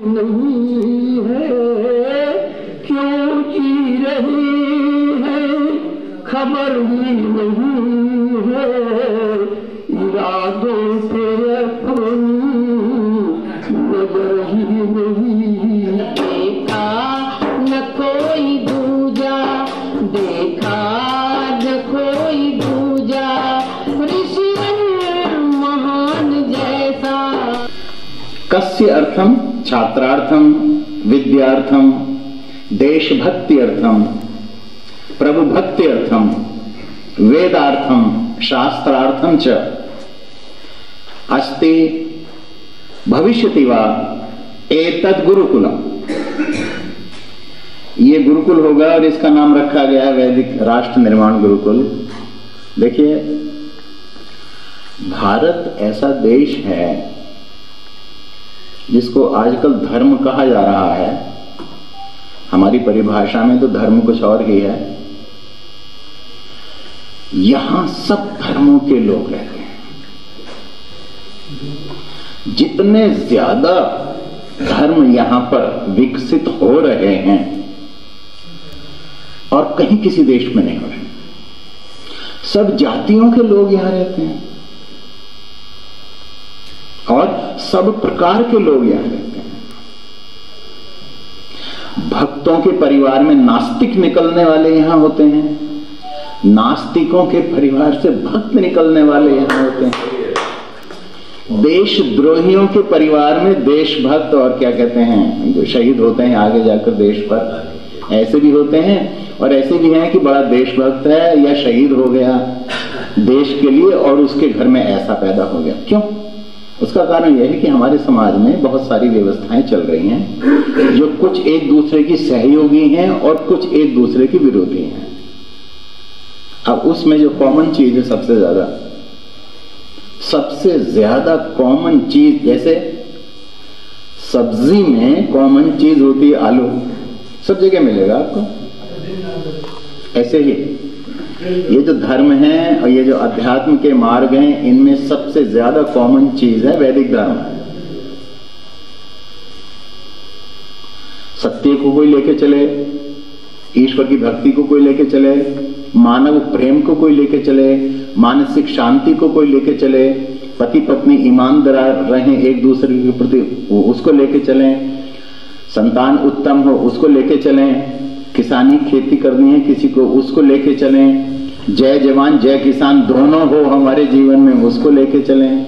नहीं है क्यों जी रही है, खबर भी नहीं है इरादों पे अपनी नजर ही नहीं। देखा न कोई दूजा, देखा न कोई दूजा, ऋषि महान जैसा। कस्य अर्थम छात्रार्थम विद्यार्थम देशभक्ति अर्थम प्रभुभक्ति अर्थम वेदार्थम शास्त्रार्थम च अस्ति भविष्यति वा एतद् गुरुकुलम। ये गुरुकुल होगा और इसका नाम रखा गया है वैदिक राष्ट्र निर्माण गुरुकुल। देखिए, भारत ऐसा देश है जिसको आजकल धर्म कहा जा रहा है। हमारी परिभाषा में तो धर्म कुछ और ही है। यहां सब धर्मों के लोग रहते हैं। जितने ज्यादा धर्म यहां पर विकसित हो रहे हैं और कहीं किसी देश में नहीं हो रहे। सब जातियों के लोग यहां रहते हैं और सब प्रकार के लोग यहां रहते हैं। भक्तों के परिवार में नास्तिक निकलने वाले यहां होते हैं, नास्तिकों के परिवार से भक्त निकलने वाले यहां होते हैं, देशद्रोहियों के परिवार में देशभक्त और क्या कहते हैं जो शहीद होते हैं आगे जाकर देश पर, ऐसे भी होते हैं। और ऐसे भी हैं कि बड़ा देशभक्त है या शहीद हो गया देश के लिए और उसके घर में ऐसा पैदा हो गया। क्यों? उसका कारण यह है कि हमारे समाज में बहुत सारी व्यवस्थाएं चल रही हैं जो कुछ एक दूसरे की सहयोगी हैं और कुछ एक दूसरे की विरोधी हैं। अब उसमें जो कॉमन चीज है सबसे ज्यादा कॉमन चीज, जैसे सब्जी में कॉमन चीज होती है आलू, सब जगह मिलेगा आपको। ऐसे ही ये जो धर्म है और ये जो अध्यात्म के मार्ग हैं, इनमें सबसे ज्यादा कॉमन चीज है वैदिक धर्म। सत्य को कोई लेके चले, ईश्वर की भक्ति को कोई लेके चले, मानव प्रेम को कोई लेके चले, मानसिक शांति को कोई लेके चले, पति पत्नी ईमानदार रहें एक दूसरे के प्रति उसको लेके चलें, संतान उत्तम हो उसको लेके चलें, किसानी खेती करनी है किसी को उसको लेके चलें, जय जवान जय किसान दोनों हो हमारे जीवन में उसको लेके चलें।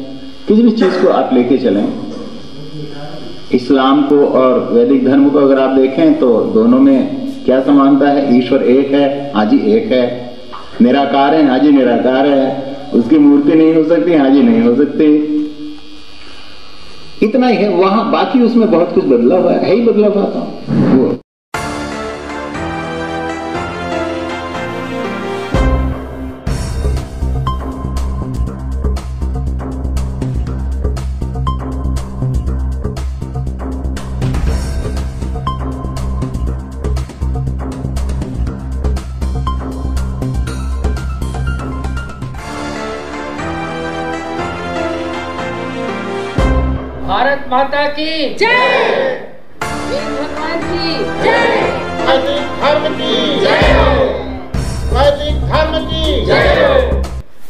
किसी भी चीज को आप लेके चलें। इस्लाम को और वैदिक धर्म को अगर आप देखें तो दोनों में क्या समानता है? ईश्वर एक है, हाँ जी एक है। निराकार है, हाँ जी निराकार है। उसकी मूर्ति नहीं हो सकती, हाँ जी नहीं हो सकती। इतना ही है। वहां बाकी उसमें बहुत कुछ बदला हुआ है ही बदला हुआ था वो। भारत माता की जय, भगवान की जय, वैदिक धर्म की जय, वैदिक धर्म की जय।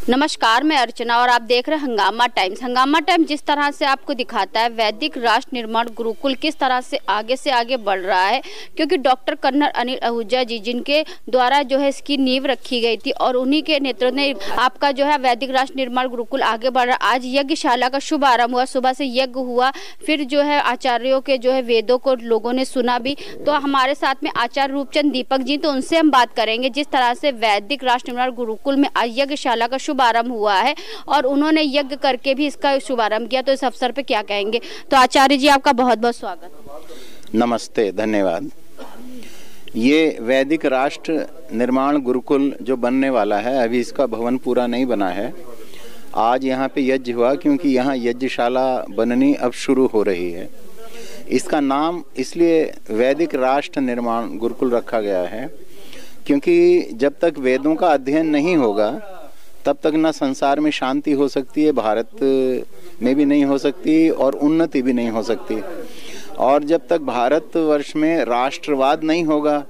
नमस्कार, मैं अर्चना और आप देख रहे हैं हंगामा टाइम्स। हंगामा टाइम्स जिस तरह से आपको दिखाता है वैदिक राष्ट्र निर्माण गुरुकुल किस तरह से आगे बढ़ रहा है, क्योंकि डॉक्टर कर्नल अनिल आहूजा जी जिनके द्वारा जो है इसकी नींव रखी गई थी और उन्हीं के नेतृत्व में आपका जो है वैदिक राष्ट्र निर्माण गुरुकुल आगे बढ़ रहा है। आज यज्ञशाला का शुभ आरंभ हुआ, सुबह से यज्ञ हुआ, फिर जो है आचार्यों के जो है वेदों को लोगों ने सुना भी। तो हमारे साथ में आचार्य रूपचंद दीपक जी, तो उनसे हम बात करेंगे जिस तरह से वैदिक राष्ट्र निर्माण गुरुकुल में आज यज्ञशाला का शुभारंभ हुआ है और उन्होंने यज्ञ करके भी इसका शुभारंभ किया। तो इस अवसर पे क्या कहेंगे? तो आचार्य जी आपका बहुत बहुत स्वागत। नमस्ते, धन्यवाद। ये वैदिक राष्ट्र निर्माण गुरुकुल जो बनने वाला है, अभी इसका भवन पूरा नहीं बना है। आज यहाँ पे यज्ञ हुआ क्योंकि यहाँ यज्ञशाला बननी अब शुरू हो रही है। इसका नाम इसलिए वैदिक राष्ट्र निर्माण गुरुकुल रखा गया है क्योंकि जब तक वेदों का अध्ययन नहीं होगा तब तक ना संसार में शांति हो सकती है, भारत में भी नहीं हो सकती और उन्नति भी नहीं हो सकती। और जब तक भारतवर्ष में राष्ट्रवाद नहीं होगा,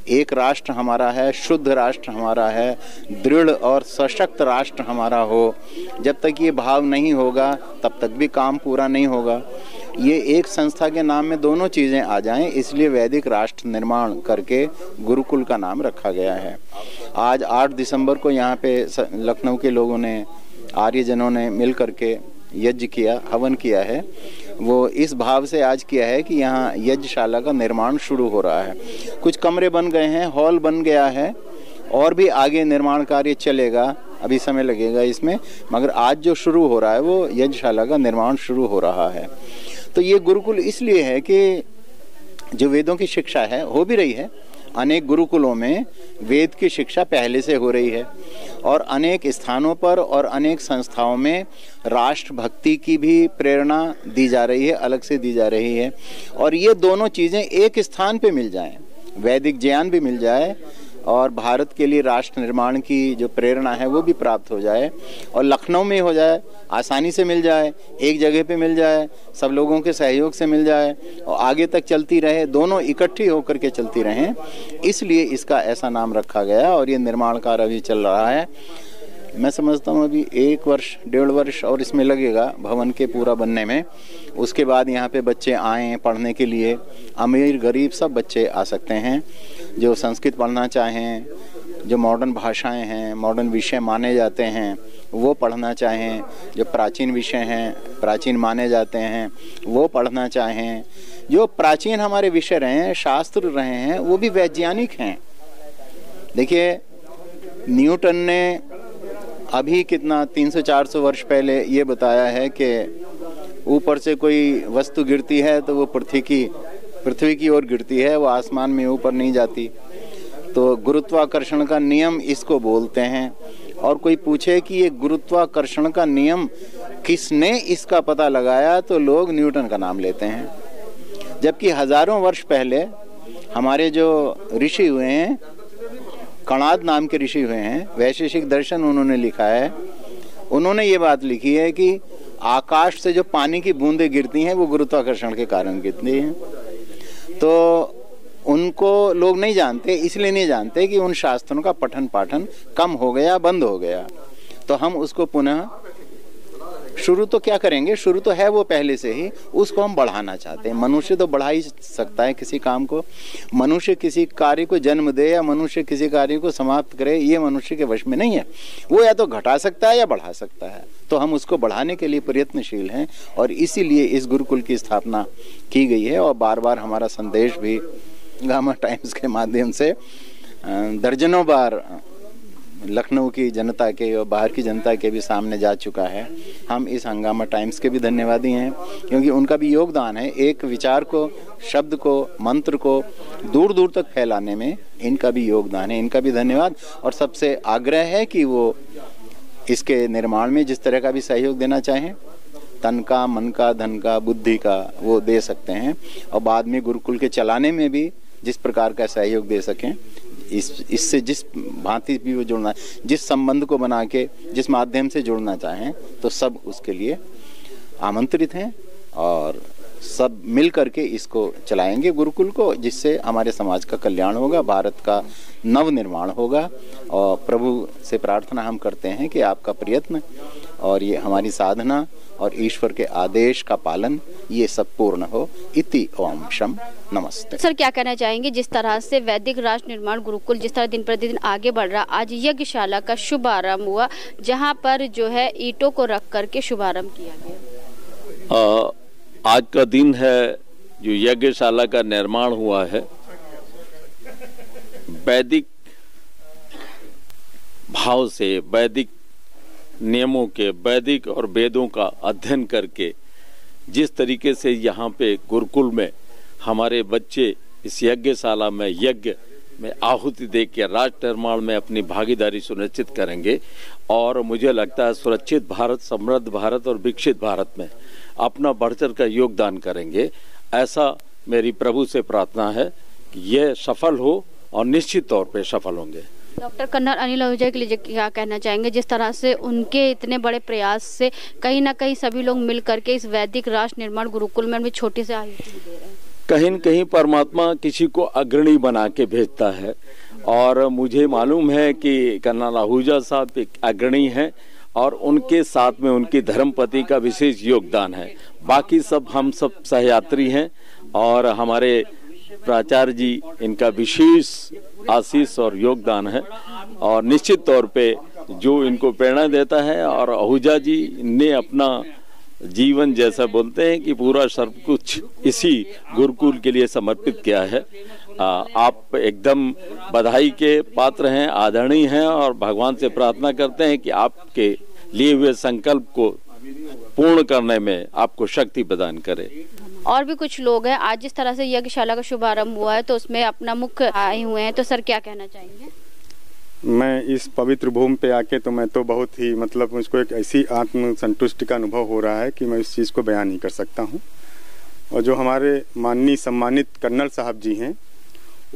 एक राष्ट्र हमारा है, शुद्ध राष्ट्र हमारा है, दृढ़ और सशक्त राष्ट्र हमारा हो, जब तक ये भाव नहीं होगा तब तक भी काम पूरा नहीं होगा। ये एक संस्था के नाम में दोनों चीज़ें आ जाएं, इसलिए वैदिक राष्ट्र निर्माण करके गुरुकुल का नाम रखा गया है। आज 8 दिसंबर को यहाँ पे लखनऊ के लोगों ने, आर्यजनों ने मिल करके यज्ञ किया, हवन किया है। वो इस भाव से आज किया है कि यहाँ यज्ञशाला का निर्माण शुरू हो रहा है। कुछ कमरे बन गए हैं, हॉल बन गया है, और भी आगे निर्माण कार्य चलेगा, अभी समय लगेगा इसमें, मगर आज जो शुरू हो रहा है वो यज्ञशाला का निर्माण शुरू हो रहा है। तो ये गुरुकुल इसलिए है कि जो वेदों की शिक्षा है हो भी रही है, अनेक गुरुकुलों में वेद की शिक्षा पहले से हो रही है, और अनेक स्थानों पर और अनेक संस्थाओं में राष्ट्रभक्ति की भी प्रेरणा दी जा रही है, अलग से दी जा रही है। और ये दोनों चीज़ें एक स्थान पे मिल जाएं, वैदिक ज्ञान भी मिल जाए और भारत के लिए राष्ट्र निर्माण की जो प्रेरणा है वो भी प्राप्त हो जाए, और लखनऊ में हो जाए, आसानी से मिल जाए, एक जगह पे मिल जाए, सब लोगों के सहयोग से मिल जाए और आगे तक चलती रहे, दोनों इकट्ठी होकर के चलती रहें। इसलिए इसका ऐसा नाम रखा गया और ये निर्माण कार्य अभी चल रहा है। मैं समझता हूँ अभी 1 वर्ष 1.5 वर्ष और इसमें लगेगा भवन के पूरा बनने में। उसके बाद यहाँ पे बच्चे आएँ पढ़ने के लिए, अमीर गरीब सब बच्चे आ सकते हैं, जो संस्कृत पढ़ना चाहें, जो मॉडर्न भाषाएं हैं, मॉडर्न विषय माने जाते हैं वो पढ़ना चाहें, जो प्राचीन विषय हैं, प्राचीन माने जाते हैं वो पढ़ना चाहें, जो प्राचीन हमारे विषय रहे हैं, शास्त्र रहे हैं, वो भी वैज्ञानिक हैं। देखिए, न्यूटन ने अभी कितना 300-400 वर्ष पहले ये बताया है कि ऊपर से कोई वस्तु गिरती है तो वो पृथ्वी की ओर गिरती है, वो आसमान में ऊपर नहीं जाती। तो गुरुत्वाकर्षण का नियम इसको बोलते हैं। और कोई पूछे कि ये गुरुत्वाकर्षण का नियम किसने इसका पता लगाया, तो लोग न्यूटन का नाम लेते हैं। जबकि हजारों वर्ष पहले हमारे जो ऋषि हुए हैं, कणाद नाम के ऋषि हुए हैं, वैशेषिक दर्शन उन्होंने लिखा है। उन्होंने ये बात लिखी है कि आकाश से जो पानी की बूंदें गिरती हैं वो गुरुत्वाकर्षण के कारण गिरती हैं। तो उनको लोग नहीं जानते, इसलिए नहीं जानते कि उन शास्त्रों का पठन पाठन कम हो गया, बंद हो गया। तो हम उसको पुनः शुरू तो क्या करेंगे, शुरू तो है वो पहले से ही, उसको हम बढ़ाना चाहते हैं। मनुष्य तो बढ़ा ही सकता है किसी काम को। मनुष्य किसी कार्य को जन्म दे या मनुष्य किसी कार्य को समाप्त करे, ये मनुष्य के वश में नहीं है। वो या तो घटा सकता है या बढ़ा सकता है। तो हम उसको बढ़ाने के लिए प्रयत्नशील हैं और इसीलिए इस गुरुकुल की स्थापना की गई है। और बार बार हमारा संदेश भी गामा टाइम्स के माध्यम से दर्जनों बार लखनऊ की जनता के और बाहर की जनता के भी सामने जा चुका है। हम इस हंगामा टाइम्स के भी धन्यवादी हैं, क्योंकि उनका भी योगदान है एक विचार को, शब्द को, मंत्र को दूर दूर तक फैलाने में, इनका भी योगदान है। इनका भी धन्यवाद। और सबसे आग्रह है कि वो इसके निर्माण में जिस तरह का भी सहयोग देना चाहें, तन का, मन का, धन का, बुद्धि का, वो दे सकते हैं। और बाद में गुरुकुल के चलाने में भी जिस प्रकार का सहयोग दे सकें, इससे जिस भांति भी वो जुड़ना, जिस संबंध को बना के जिस माध्यम से जुड़ना चाहें, तो सब उसके लिए आमंत्रित हैं और सब मिल करके इसको चलाएंगे गुरुकुल को, जिससे हमारे समाज का कल्याण होगा, भारत का नव निर्माण होगा। और प्रभु से प्रार्थना हम करते हैं कि आपका प्रयत्न और ये हमारी साधना और ईश्वर के आदेश का पालन ये सब पूर्ण हो। इति ओम शम नमस्ते। सर, क्या कहना चाहेंगे, जिस तरह से वैदिक राष्ट्र निर्माण गुरुकुल जिस तरह दिन प्रतिदिन आगे बढ़ रहा, आज यज्ञशाला का शुभारंभ हुआ, जहां पर जो है ईंटों को रख करके शुभारंभ किया गया। आज का दिन है जो यज्ञशाला का निर्माण हुआ है। वैदिक भाव से, वैदिक नियमों के, वैदिक और वेदों का अध्ययन करके जिस तरीके से यहाँ पे गुरुकुल में हमारे बच्चे इस यज्ञशाला में यज्ञ में आहुति दे के राष्ट्र निर्माण में अपनी भागीदारी सुनिश्चित करेंगे और मुझे लगता है सुरक्षित भारत, समृद्ध भारत और विकसित भारत में अपना बढ़-चढ़ कर योगदान करेंगे। ऐसा मेरी प्रभु से प्रार्थना है कि यह सफल हो और निश्चित तौर पे सफल होंगे। डॉक्टर कन्नर अनिल आहूजा के लिए क्या कहना चाहेंगे, जिस तरह से उनके इतने बड़े प्रयास से कहीं ना कहीं सभी लोग मिल करके इस वैदिक राष्ट्र निर्माण गुरुकुल में छोटी से आहुति दे रहे हैं। कहीं न कहीं परमात्मा किसी को अग्रणी बना के भेजता है और मुझे मालूम है कि कन्नर आहूजा साहब एक अग्रणी हैं और उनके साथ में उनकी धर्मपति का विशेष योगदान है। बाकी सब हम सब सहयात्री हैं और हमारे प्राचार्य जी इनका विशेष आशीष और योगदान है और निश्चित तौर पे जो इनको प्रेरणा देता है। और आहूजा जी ने अपना जीवन जैसा बोलते हैं कि पूरा सब कुछ इसी गुरुकुल के लिए समर्पित किया है। आप एकदम बधाई के पात्र हैं, आदरणीय हैं और भगवान से प्रार्थना करते हैं कि आपके लिए हुए संकल्प को पूर्ण करने में आपको शक्ति प्रदान करे। और भी कुछ लोग हैं, आज जिस तरह से यज्ञशाला का शुभारंभ हुआ है तो उसमें अपना मुख्य आए हुए हैं, तो सर क्या कहना चाहेंगे? मैं इस पवित्र भूमि पे आके तो मैं तो बहुत ही मतलब मुझको एक ऐसी आत्म संतुष्टि का अनुभव हो रहा है कि मैं इस चीज़ को बयान नहीं कर सकता हूँ। और जो हमारे माननीय सम्मानित कर्नल साहब जी हैं,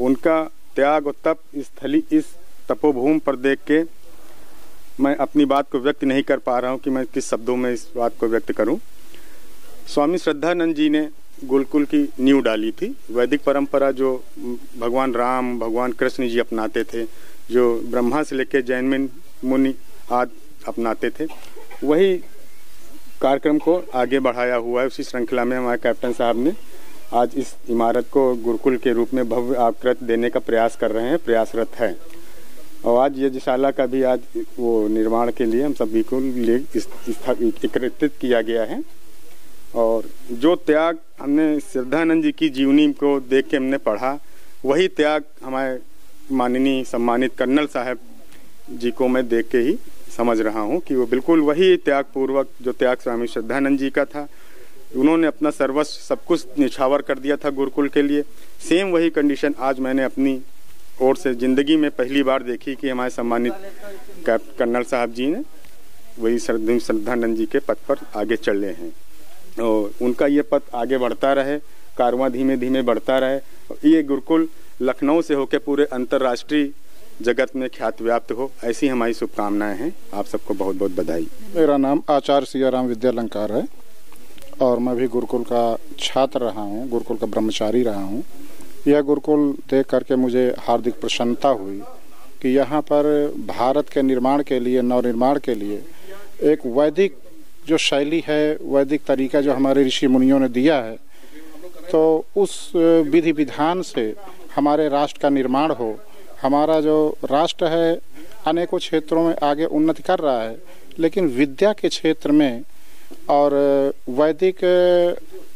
उनका त्याग और तप स्थली इस तपोभूमि पर देख के मैं अपनी बात को व्यक्त नहीं कर पा रहा हूँ कि मैं किस शब्दों में इस बात को व्यक्त करूँ। स्वामी श्रद्धानंद जी ने गुरुकुल की नींव डाली थी। वैदिक परंपरा जो भगवान राम, भगवान कृष्ण जी अपनाते थे, जो ब्रह्मा से लेकर जैन मुनि आदि अपनाते थे, वही कार्यक्रम को आगे बढ़ाया हुआ है। उसी श्रृंखला में हमारे कैप्टन साहब ने आज इस इमारत को गुरुकुल के रूप में भव्य आकृति देने का प्रयास कर रहे हैं, प्रयासरत है। और आज यज्ञशाला का भी आज वो निर्माण के लिए हम सभी को एकत्रित किया गया है। और जो त्याग हमने श्रद्धानंद जी की जीवनी को देख के हमने पढ़ा, वही त्याग हमारे माननीय सम्मानित कर्नल साहब जी को मैं देख के ही समझ रहा हूँ कि वो बिल्कुल वही त्याग पूर्वक जो त्याग स्वामी श्रद्धानंद जी का था, उन्होंने अपना सर्वस्व सब कुछ निछावर कर दिया था गुरुकुल के लिए। सेम वही कंडीशन आज मैंने अपनी ओर से जिंदगी में पहली बार देखी कि हमारे सम्मानित कर्नल साहब जी ने वही श्रद्धानंद जी के पथ पर आगे चल रहे हैं और उनका ये पथ आगे बढ़ता रहे, कारवां धीमे धीमे बढ़ता रहे। ये गुरुकुल लखनऊ से होकर पूरे अंतर्राष्ट्रीय जगत में ख्यात व्याप्त हो, ऐसी हमारी शुभकामनाएं हैं। आप सबको बहुत बहुत बधाई। मेरा नाम आचार्य सियाराम विद्यालंकार है और मैं भी गुरुकुल का छात्र रहा हूँ, गुरुकुल का ब्रह्मचारी रहा हूँ। यह गुरुकुल देख करके मुझे हार्दिक प्रसन्नता हुई कि यहाँ पर भारत के निर्माण के लिए, नवनिर्माण के लिए एक वैदिक जो शैली है, वैदिक तरीका जो हमारे ऋषि मुनियों ने दिया है, तो उस विधि विधान से हमारे राष्ट्र का निर्माण हो। हमारा जो राष्ट्र है अनेकों क्षेत्रों में आगे उन्नति कर रहा है, लेकिन विद्या के क्षेत्र में और वैदिक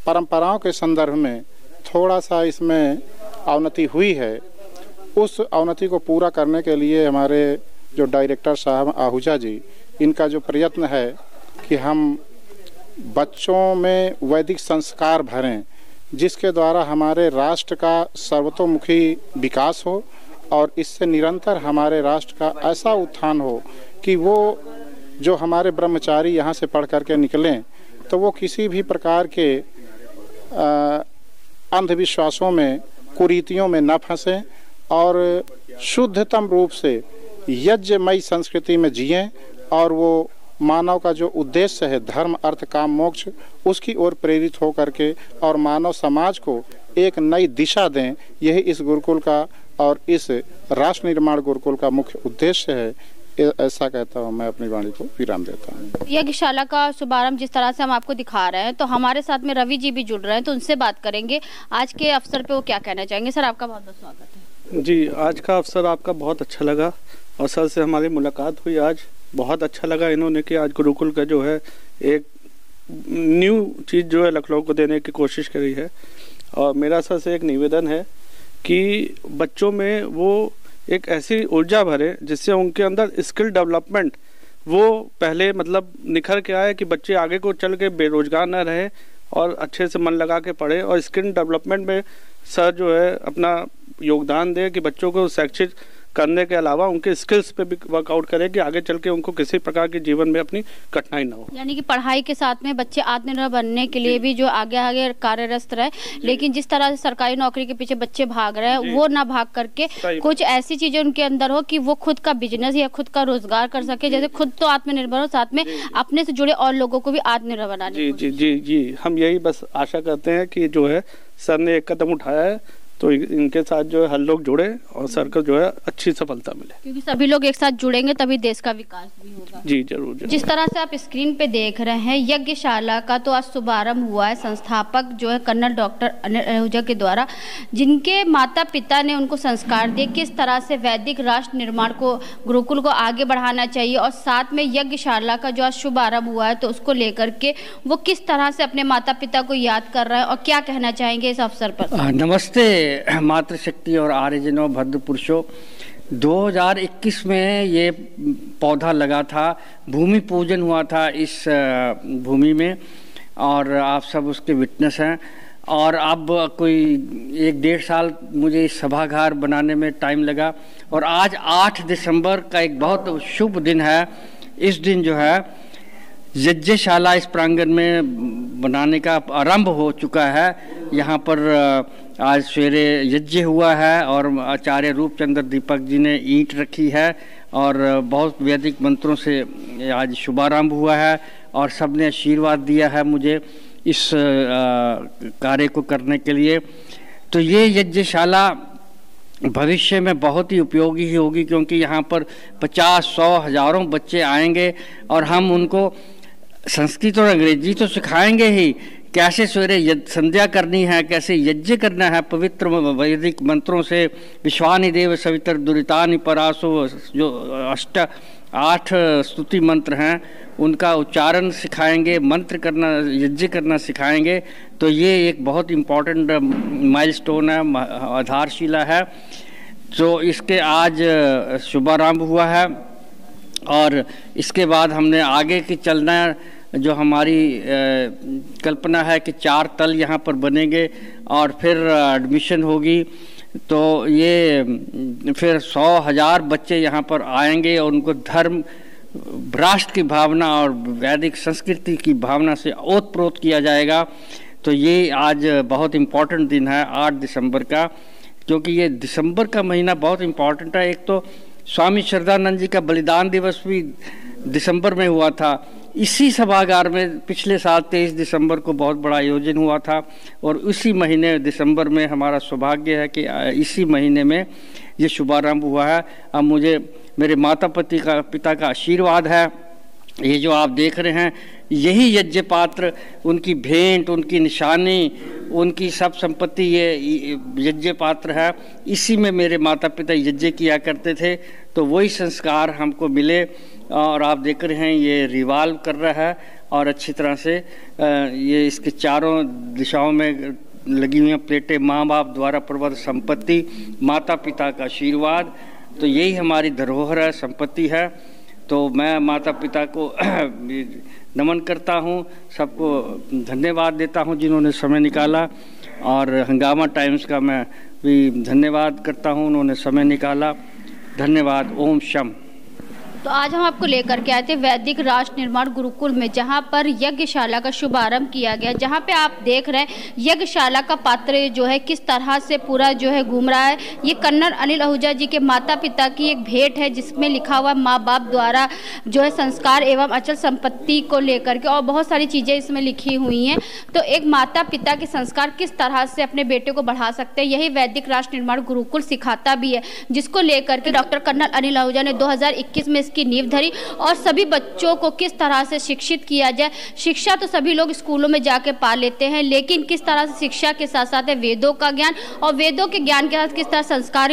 परंपराओं के संदर्भ में थोड़ा सा इसमें अवनति हुई है। उस अवनति को पूरा करने के लिए हमारे जो डायरेक्टर साहब आहूजा जी, इनका जो प्रयत्न है कि हम बच्चों में वैदिक संस्कार भरें, जिसके द्वारा हमारे राष्ट्र का सर्वतोमुखी विकास हो और इससे निरंतर हमारे राष्ट्र का ऐसा उत्थान हो कि वो जो हमारे ब्रह्मचारी यहाँ से पढ़ करके निकलें तो वो किसी भी प्रकार के अंधविश्वासों में, कुरीतियों में न फंसें और शुद्धतम रूप से यज्ञमयी संस्कृति में जिएं और वो मानव का जो उद्देश्य है धर्म, अर्थ, काम, मोक्ष, उसकी ओर प्रेरित हो करके और मानव समाज को एक नई दिशा दें। यही इस गुरुकुल का और इस राष्ट्र निर्माण गुरुकुल का मुख्य उद्देश्य है। ऐसा कहता हूँ, मैं अपनी वाणी को विराम देता हूँ। यज्ञशाला का शुभारंभ जिस तरह से हम आपको दिखा रहे हैं, तो हमारे साथ में रवि जी भी जुड़ रहे हैं, तो उनसे बात करेंगे। आज के अवसर पे वो क्या कहना चाहेंगे। सर, आपका बहुत बहुत स्वागत है। जी, आज का अवसर आपका बहुत अच्छा लगा और सर से हमारी मुलाकात हुई आज, बहुत अच्छा लगा। इन्होंने कि आज गुरुकुल का जो है एक न्यू चीज़ जो है लखनऊ को देने की कोशिश करी है। और मेरा सर से एक निवेदन है कि बच्चों में वो एक ऐसी ऊर्जा भरे जिससे उनके अंदर स्किल डेवलपमेंट वो पहले मतलब निखर के आए कि बच्चे आगे को चल के बेरोजगार न रहे और अच्छे से मन लगा के पढ़े। और स्किल डेवलपमेंट में सर जो है अपना योगदान दे कि बच्चों को शैक्षिक करने के अलावा उनके स्किल्स पे भी वर्कआउट करें कि आगे चल के उनको किसी प्रकार के जीवन में अपनी कठिनाई ना हो। यानी कि पढ़ाई के साथ में बच्चे आत्मनिर्भर बनने के लिए भी जो आगे आगे कार्यरत रहे, लेकिन जिस तरह से सरकारी नौकरी के पीछे बच्चे भाग रहे हैं वो ना भाग करके कुछ ऐसी चीजें उनके अंदर हो कि वो खुद का बिजनेस या खुद का रोजगार कर सके, जैसे खुद तो आत्मनिर्भर हो, साथ में अपने से जुड़े और लोगों को भी आत्मनिर्भर बनाने। जी जी जी जी, हम यही बस आशा करते हैं कि जो है सर ने एक कदम उठाया है तो इनके साथ जो है हर लोग जुड़े और सर को जो है अच्छी सफलता मिले, क्योंकि सभी लोग एक साथ जुड़ेंगे तभी देश का विकास भी होगा। जी जरूर जरूर। जिस तरह से आप स्क्रीन पे देख रहे हैं, यज्ञशाला का तो आज शुभारंभ हुआ है। संस्थापक जो है कर्नल डॉक्टर अनिल आहूजा के द्वारा, जिनके माता पिता ने उनको संस्कार दिए किस तरह से वैदिक राष्ट्र निर्माण को, गुरुकुल को आगे बढ़ाना चाहिए, और साथ में यज्ञशाला का जो आज शुभारंभ हुआ है तो उसको लेकर के वो किस तरह से अपने माता पिता को याद कर रहे हैं और क्या कहना चाहेंगे इस अवसर पर। नमस्ते मातृशक्ति और आर्यजनों, भद्र पुरुषों। 2021 में ये पौधा लगा था, भूमि पूजन हुआ था इस भूमि में और आप सब उसके विटनेस हैं। और अब कोई 1-1.5 साल मुझे इस सभागार बनाने में टाइम लगा और आज 8 दिसंबर का एक बहुत शुभ दिन है। इस दिन जो है यज्ञशाला इस प्रांगण में बनाने का आरंभ हो चुका है। यहाँ पर आज सवेरे यज्ञ हुआ है और आचार्य रूपचंद्र दीपक जी ने ईंट रखी है और बहुत वैदिक मंत्रों से आज शुभारंभ हुआ है और सबने आशीर्वाद दिया है मुझे इस कार्य को करने के लिए। तो ये यज्ञशाला भविष्य में बहुत ही उपयोगी ही होगी, क्योंकि यहाँ पर 50-100 हजारों बच्चे आएंगे और हम उनको संस्कृत और अंग्रेजी तो सिखाएंगे ही, कैसे सवेरे संध्या करनी है, कैसे यज्ञ करना है, पवित्र वैदिक मंत्रों से विश्वानि देव सवितर दुरितानि परासो, जो 8 स्तुति मंत्र हैं उनका उच्चारण सिखाएंगे, मंत्र करना, यज्ञ करना सिखाएंगे। तो ये एक बहुत इम्पोर्टेंट माइलस्टोन है, आधारशिला है। तो इसके आज शुभारंभ हुआ है और इसके बाद हमने आगे की चलना, जो हमारी कल्पना है कि 4 तल यहाँ पर बनेंगे और फिर एडमिशन होगी। तो ये फिर 100,000 बच्चे यहाँ पर आएंगे और उनको धर्म, राष्ट्र की भावना और वैदिक संस्कृति की भावना से ओतप्रोत किया जाएगा। तो ये आज बहुत इम्पोर्टेंट दिन है 8 दिसंबर का, क्योंकि ये दिसंबर का महीना बहुत इम्पोर्टेंट है। एक तो स्वामी श्रद्धानंद जी का बलिदान दिवस भी दिसंबर में हुआ था। इसी सभागार में पिछले साल 23 दिसंबर को बहुत बड़ा आयोजन हुआ था और उसी महीने दिसंबर में हमारा सौभाग्य है कि इसी महीने में ये शुभारंभ हुआ है। अब मुझे मेरे माता पिता का आशीर्वाद है। ये जो आप देख रहे हैं यही यज्ञ पात्र, उनकी भेंट, उनकी निशानी, उनकी सब संपत्ति ये यज्ञ पात्र है। इसी में मेरे माता पिता यज्ञ किया करते थे, तो वही संस्कार हमको मिले। और आप देख रहे हैं ये रिवाल्व कर रहा है और अच्छी तरह से ये इसके चारों दिशाओं में लगी हुई प्लेटें, माँ बाप द्वारा प्रबंध संपत्ति, माता पिता का आशीर्वाद। तो यही हमारी धरोहर है, संपत्ति है। तो मैं माता पिता को नमन करता हूँ, सबको धन्यवाद देता हूँ जिन्होंने समय निकाला, और हंगामा टाइम्स का मैं भी धन्यवाद करता हूँ, उन्होंने समय निकाला। धन्यवाद। ओम शम। तो आज हम आपको लेकर के आए थे वैदिक राष्ट्र निर्माण गुरुकुल में, जहां पर यज्ञशाला का शुभारंभ किया गया, जहां पे आप देख रहे हैं यज्ञशाला का पात्र जो है किस तरह से पूरा जो है घूम रहा है। ये कर्नल अनिल आहूजा जी के माता पिता की एक भेंट है, जिसमें लिखा हुआ माँ बाप द्वारा जो है संस्कार एवं अचल संपत्ति को लेकर के, और बहुत सारी चीज़ें इसमें लिखी हुई हैं। तो एक माता पिता के संस्कार किस तरह से अपने बेटे को बढ़ा सकते हैं, यही वैदिक राष्ट्र निर्माण गुरुकुल सिखाता भी है, जिसको लेकर के डॉक्टर कर्नल अनिल आहूजा ने 2021 में की नींव धरी और सभी बच्चों को किस तरह से शिक्षित किया जाए। शिक्षा तो सभी लोग स्कूलों में जाके पा लेते हैं, लेकिन किस तरह से शिक्षा के साथ साथ वेदों का ज्ञान और वेदों के ज्ञान के साथ किस तरह संस्कार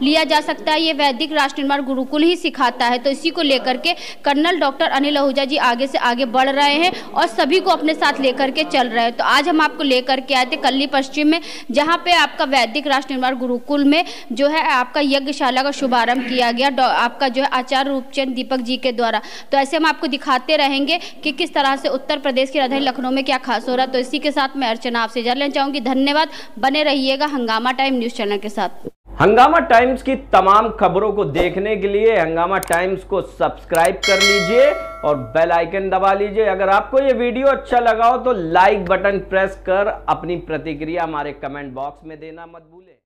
लिया जा सकता है, ये वैदिक राष्ट्र निर्माण गुरुकुल ही सिखाता है। तो इसी को लेकर के कर्नल डॉक्टर अनिल आहूजा जी आगे से आगे बढ़ रहे हैं और सभी को अपने साथ लेकर के चल रहे हैं। तो आज हम आपको लेकर के आए थे कल्ली पश्चिम में, जहाँ पे आपका वैदिक राष्ट्र निर्माण गुरुकुल में जो है आपका यज्ञशाला का शुभारंभ किया गया, आपका जो है आचार्य रूपचंद दीपक जी के द्वारा। तो ऐसे हम आपको दिखाते रहेंगे कि किस तरह से उत्तर प्रदेश की राजधानी लखनऊ में क्या खास हो रहा है। तो इसी के साथ मैं अर्चना आपसे इजाज़त लेना चाहूँगी। धन्यवाद। बने रहिएगा हंगामा टाइम न्यूज़ चैनल के साथ। हंगामा टाइम्स की तमाम खबरों को देखने के लिए हंगामा टाइम्स को सब्सक्राइब कर लीजिए और बेल आइकन दबा लीजिए। अगर आपको ये वीडियो अच्छा लगा हो तो लाइक बटन प्रेस कर अपनी प्रतिक्रिया हमारे कमेंट बॉक्स में देना मत भूलें।